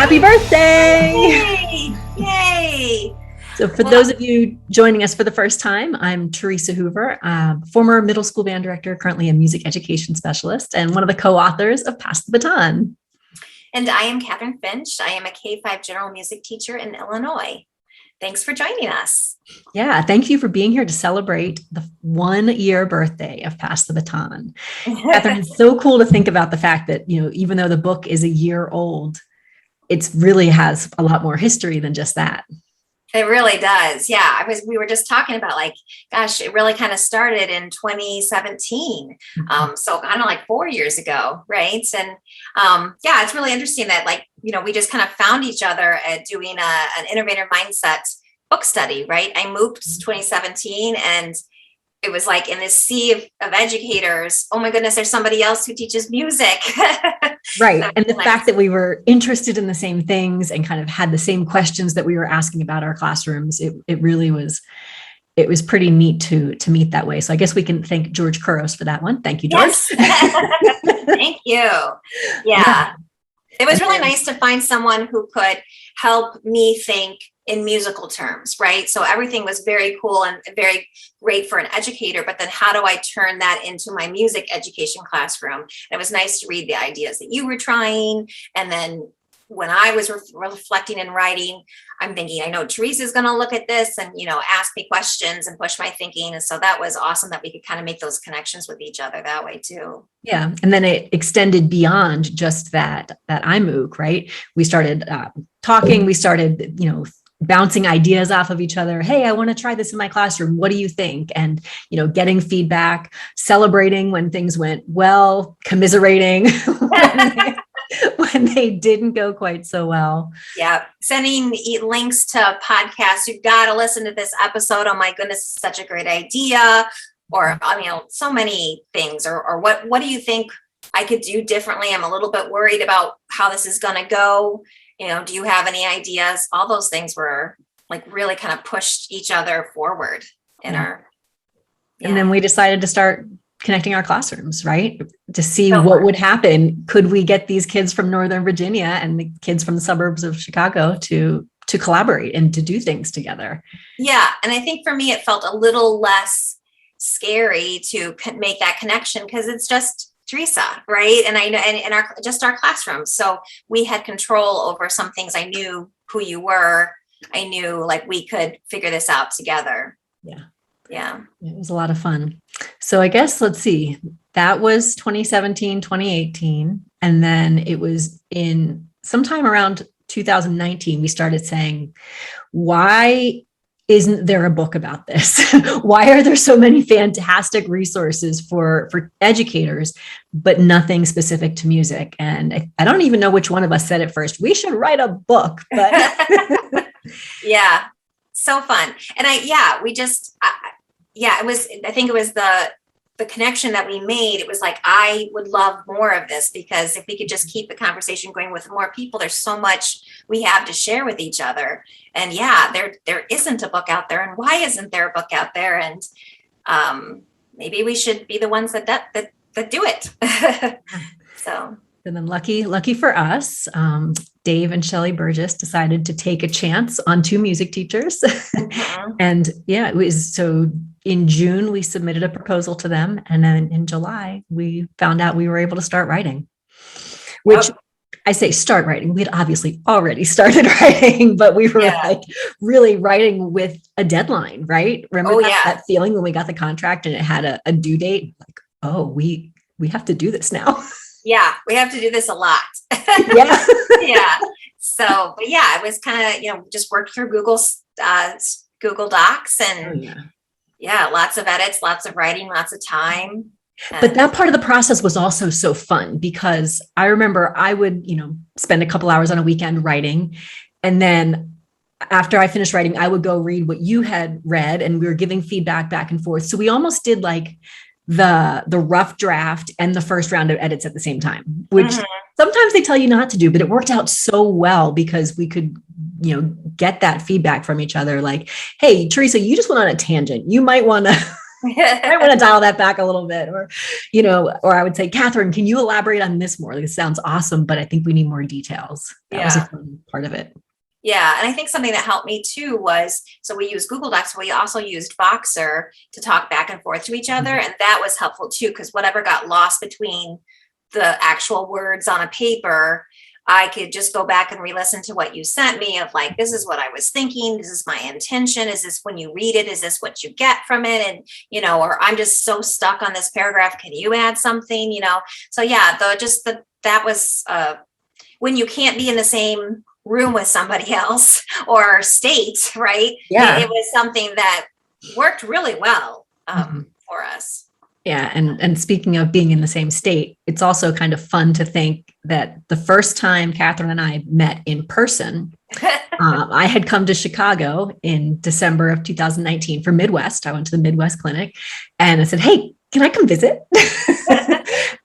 Happy birthday! Yay! Yay! So for those of you joining us for the first time, I'm Teresa Hoover, former middle school band director, currently a music education specialist, and one of the co-authors of Pass the Baton. And I am Catherine Finch. I am a K-5 general music teacher in Illinois. Thanks for joining us. Yeah, thank you for being here to celebrate the 1-year birthday of Pass the Baton. Catherine, it's so cool to think about the fact that, even though the book is a year old, it really has a lot more history than just that. It really does. Yeah. We were just talking about gosh, it really kind of started in 2017. So kind of like 4 years ago. Right. And yeah, it's really interesting that we just kind of found each other at doing an innovative mindset book study. Right. I moved 2017 and it was like in this sea of educators. Oh my goodness, there's somebody else who teaches music. Right. So and the fact that we were interested in the same things and kind of had the same questions that we were asking about our classrooms, it really was, it was pretty neat to meet that way. So I guess we can thank George Couros for that one. Thank you, George. Yes. Thank you. Yeah. It was really nice to find someone who could help me think in musical terms, right? So everything was very cool and very great for an educator, but then how do I turn that into my music education classroom? And it was nice to read the ideas that you were trying. And then when I was reflecting and writing, I'm thinking, I know Teresa's going to look at this and, ask me questions and push my thinking. And so that was awesome that we could kind of make those connections with each other that way too. Yeah. And then it extended beyond just that IMOOC, right? We started talking, we started, bouncing ideas off of each other. Hey, I want to try this in my classroom. What do you think? And, getting feedback, celebrating when things went well, commiserating when they didn't go quite so well. Yeah. Sending links to podcasts. You've got to listen to this episode. Oh my goodness, such a great idea. Or, so many things. Or what do you think I could do differently? I'm a little bit worried about how this is going to go. Do you have any ideas? All those things were really kind of pushed each other forward in our. Yeah. And then we decided to start connecting our classrooms, right? To see what would happen. Could we get these kids from Northern Virginia and the kids from the suburbs of Chicago to collaborate and to do things together? Yeah. And I think for me, it felt a little less scary to make that connection because it's just Teresa, right? And I know, and our classrooms. So we had control over some things. I knew who you were. I knew we could figure this out together. Yeah. Yeah. It was a lot of fun. So I guess, let's see, that was 2017, 2018. And then it was in sometime around 2019, we started saying, why isn't there a book about this? Why are there so many fantastic resources for educators, but nothing specific to music? And I don't even know which one of us said it first. We should write a book. But yeah, so fun. And it was, I think it was the connection that we made. It was I would love more of this because if we could just keep the conversation going with more people, there's so much we have to share with each other. And yeah, there isn't a book out there. And why isn't there a book out there? And maybe we should be the ones that do it. So. And then lucky for us, Dave and Shelley Burgess decided to take a chance on 2 music teachers. Mm-hmm. And yeah, it was so in June, we submitted a proposal to them. And then in July, we found out we were able to start writing, which I say start writing. We'd obviously already started writing, but we were really writing with a deadline, right? Remember that feeling when we got the contract and it had a due date? We have to do this now. Yeah, we have to do this a lot. Yeah. Yeah. So, but yeah, it was kind of, just worked through Google Docs and lots of edits, lots of writing, lots of time. But that part of the process was also so fun because I remember I would, spend a couple hours on a weekend writing. And then after I finished writing, I would go read what you had read and we were giving feedback back and forth. So we almost did the rough draft and the first round of edits at the same time, which sometimes they tell you not to do, but it worked out so well because we could, get that feedback from each other. Hey, Teresa, you just went on a tangent. You might want to I want to dial that back a little bit, or, or I would say, Catherine, can you elaborate on this more? This sounds awesome, but I think we need more details. That was a fun part of it. Yeah. And I think something that helped me too was, so we use Google Docs, but we also used Voxer to talk back and forth to each other. And that was helpful too, because whatever got lost between the actual words on a paper, I could just go back and re-listen to what you sent me of like, this is what I was thinking. This is my intention. Is this when you read it? Is this what you get from it? And, or I'm just so stuck on this paragraph. Can you add something, So yeah, that was when you can't be in the same room with somebody else or state, right? Yeah. It was something that worked really well for us. Yeah. And speaking of being in the same state, it's also kind of fun to think that the first time Catherine and I met in person, I had come to Chicago in December of 2019 for Midwest. I went to the Midwest Clinic and I said, hey, can I come visit?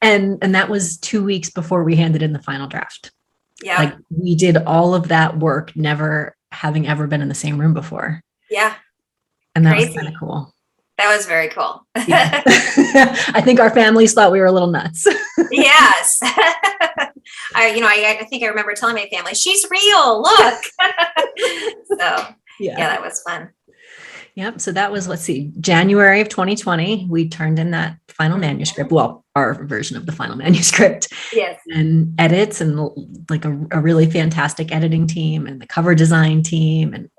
and that was 2 weeks before we handed in the final draft. Yeah. Like we did all of that work, never having ever been in the same room before. Yeah. And that was kind of cool. That was very cool. Yeah. I think our families thought we were a little nuts. Yes. I think I remember telling my family, she's real, look. So yeah, that was fun. Yep. So that was, January of 2020, we turned in that final manuscript. Well, our version of the final manuscript. Yes. And edits and like a really fantastic editing team and the cover design team. And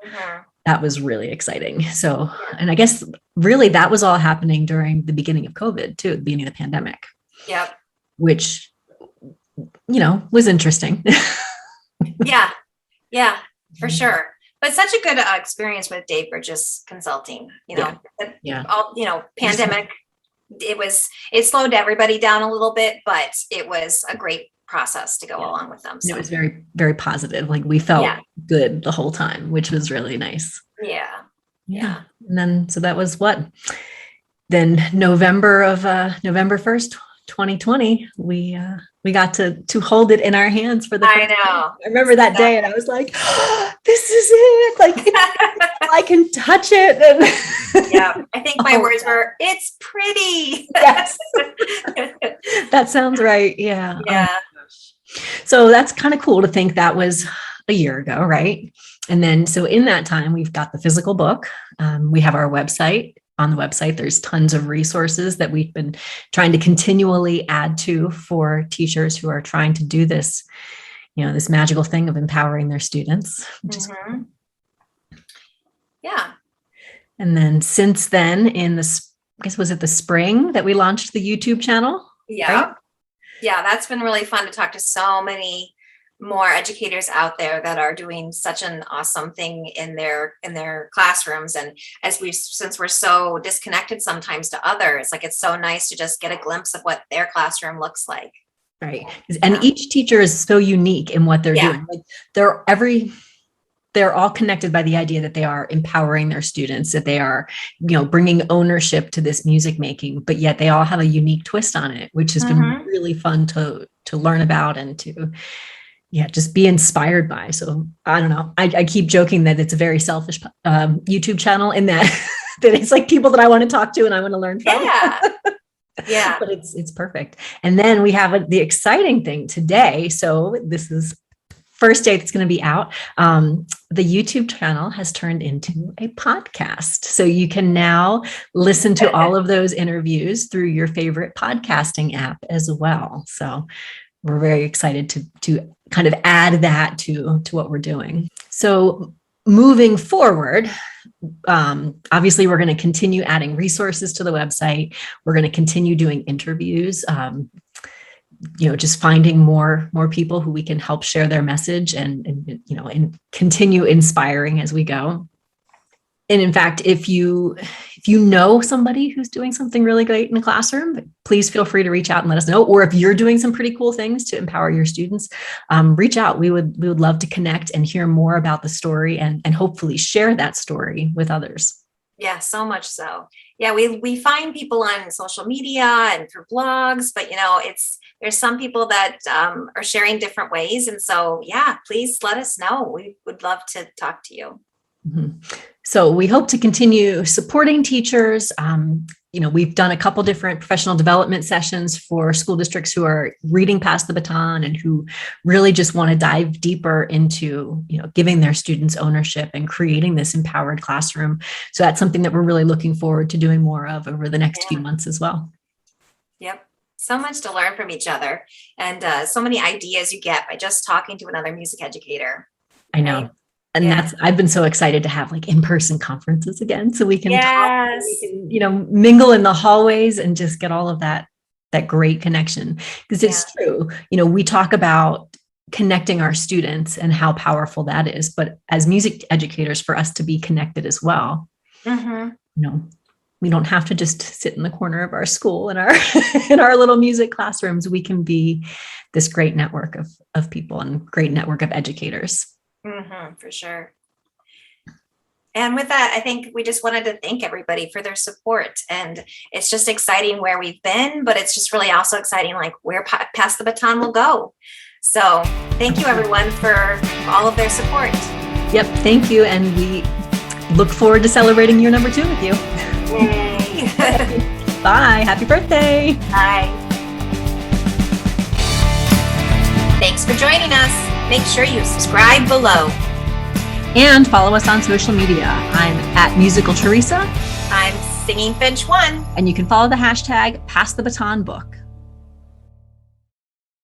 that was really exciting. So, and I guess really that was all happening during the beginning of COVID too, the beginning of the pandemic. Yep. Which, was interesting. Yeah, for sure. But such a good experience with Dave Burgess Consulting, pandemic, it slowed everybody down a little bit, but it was a great process to go along with them. So. It was very, very positive. Like we felt good the whole time, which was really nice. Yeah. And then, so that was then November 1st, 2020, we got to hold it in our hands for the first time. I remember that day and I was like, oh, this is it. Like I can touch it. And yeah. I think my words were, it's pretty. Yes. That sounds right. Yeah. Yeah. So that's kind of cool to think that was a year ago, right? And then, so in that time, we've got the physical book. We have our website. On the website, there's tons of resources that we've been trying to continually add to for teachers who are trying to do this, this magical thing of empowering their students. Cool. Yeah. And then since then, was it the spring that we launched the YouTube channel? Yeah. Right? Yeah, that's been really fun to talk to so many more educators out there that are doing such an awesome thing in their classrooms. And since we're so disconnected sometimes to others, like it's so nice to just get a glimpse of what their classroom looks like. Right. And each teacher is so unique in what they're doing. Like they're all connected by the idea that they are empowering their students, that they are, bringing ownership to this music making, but yet they all have a unique twist on it, which has been really fun to learn about and to, just be inspired by. So I don't know. I keep joking that it's a very selfish YouTube channel in that it's like people that I want to talk to and I want to learn from. Yeah. But it's perfect. And then we have the exciting thing today. So this is first day that's going to be out. The YouTube channel has turned into a podcast. So you can now listen to all of those interviews through your favorite podcasting app as well. So we're very excited to kind of add that to what we're doing. So moving forward, obviously we're going to continue adding resources to the website. We're going to continue doing interviews, just finding more people who we can help share their message and continue inspiring as we go. And in fact, if you know somebody who's doing something really great in the classroom, please feel free to reach out and let us know. Or if you're doing some pretty cool things to empower your students, reach out. We would love to connect and hear more about the story and hopefully share that story with others. Yeah, so much so. Yeah, we find people on social media and through blogs, but there's some people that are sharing different ways. And so, yeah, please let us know. We would love to talk to you. Mm-hmm. So we hope to continue supporting teachers, we've done a couple different professional development sessions for school districts who are reading Pass the Baton and who really just want to dive deeper into, giving their students ownership and creating this empowered classroom. So that's something that we're really looking forward to doing more of over the next few months as well. Yep. So much to learn from each other, and so many ideas you get by just talking to another music educator. I know. Right? And I've been so excited to have like in-person conferences again, so we can talk, we can, mingle in the hallways and just get all of that great connection. Because it's true, we talk about connecting our students and how powerful that is, but as music educators, for us to be connected as well, we don't have to just sit in the corner of our school in our little music classrooms. We can be this great network of people and great network of educators. For sure. And with that, I think we just wanted to thank everybody for their support. And it's just exciting where we've been, but it's just really also exciting, like where Pass the Baton will go. So thank you everyone for all of their support. Yep. Thank you. And we look forward to celebrating year number 2 with you. Yay. Bye. Happy birthday. Bye. Thanks for joining us. Make sure you subscribe below. And follow us on social media. I'm at Musical Teresa. I'm Singing Finch 1. And you can follow the hashtag Pass the Baton Book.